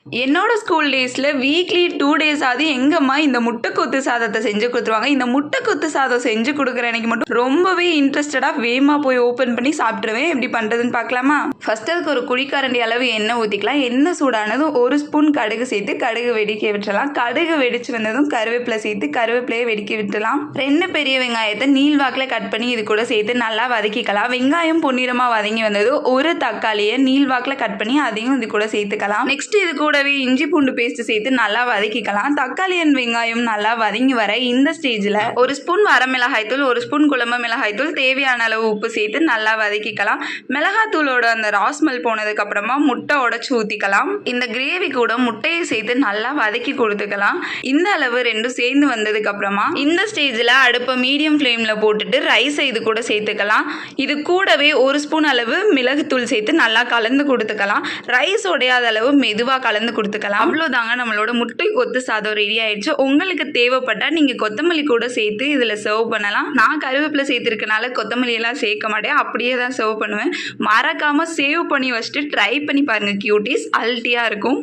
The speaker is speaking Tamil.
என்னோட ஸ்கூல் டேஸில் வீக்லி 2 days ஆகுது எங்கம்மா இந்த முட்டைக்கொத்து சாதத்தை செஞ்சு கொடுத்துருவாங்க. இந்த முட்டைக்கொத்து சாதம் செஞ்சு கொடுக்குற அன்னைக்கு மட்டும் ரொம்பவே இன்ட்ரெஸ்டடாக வேகமாக போய் ஓப்பன் பண்ணி சாப்பிட்ருவேன். எப்படி பண்ணுறதுன்னு பார்க்கலாமா? ஃபர்ஸ்ட் அதுக்கு ஒரு குழிக்கரண்டி அளவு எண்ணெய் ஊற்றிக்கலாம். எண்ணெய் சூடானதும் 1 ஸ்பூன் கடுகு சேர்த்து கடுகு வெடிக்க விட்டுலாம். கடுகு வெடிச்சு வந்ததும் கருவேப்பிலை சேர்த்து கருவேப்பிலையை வெடிக்க விட்டுலாம். 2 பெரிய வெங்காயத்தை நீள்வாக்கில் கட் பண்ணி இது கூட சேர்த்து நல்லா வதக்கிக்கலாம். வெங்காயம் பொன்னிறமாக வதங்கி வந்தது 1 தக்காளியை நீள்வாக்கில் கட் பண்ணி அதையும் இது கூட சேர்த்துக்கலாம். நெக்ஸ்ட் இது கூடவே இஞ்சி பூண்டு பேஸ்ட் சேர்த்து நல்லா வதக்கிக்கலாம். தக்காளி அண்ட் வெங்காயம் நல்லா வதங்கி வர இந்த ஸ்டேஜில் 1 ஸ்பூன் வரமிளகாய் தூள், 1 ஸ்பூன் குழம்பு மிளகாய் தூள், தேவையான அளவு உப்பு சேர்த்து நல்லா வதக்கிக்கலாம். மிளகாத்தூளோட அந்த ராஸ்மெல் போனதுக்கு அப்புறமா முட்டை உடைச்சு ஊற்றிக்கலாம். இந்த கிரேவி கூட முட்டையை சேர்த்து நல்லா வதக்கி கொடுத்துக்கலாம். இந்த அளவு ரெண்டும் சேர்ந்து வந்ததுக்கு அப்புறமா இந்த ஸ்டேஜில் அடுப்பை மீடியம் ஃப்ளேமில் போட்டுட்டு ரைஸை இது கூட சேர்த்துக்கலாம். இது கூடவே 1 ஸ்பூன் அளவு மிளகுத்தூள் சேர்த்து நல்லா கலந்து கொடுத்துக்கலாம். ரைஸ் உடையாத அளவு மெதுவாக கலந்து கொடுத்துக்கலாம். அவ்வளோதாங்க, நம்மளோட முட்டை கொத்து சாதம் ரெடி ஆயிடுச்சு. உங்களுக்கு தேவைப்பட்டா நீங்கள் கொத்தமல்லி கூட சேர்த்து இதில் சர்வ் பண்ணலாம். நான் கருவேப்பிலை சேர்த்துருக்கனால கொத்தமல்லி எல்லாம் சேர்க்க மாட்டேன், அப்படியே தான் சர்வ் பண்ணுவேன். மறக்காமல் சேவ் பண்ணி வச்சுட்டு ட்ரை பண்ணி பாருங்கள் கியூட்டீஸ், அல்ட்டியாக இருக்கும்.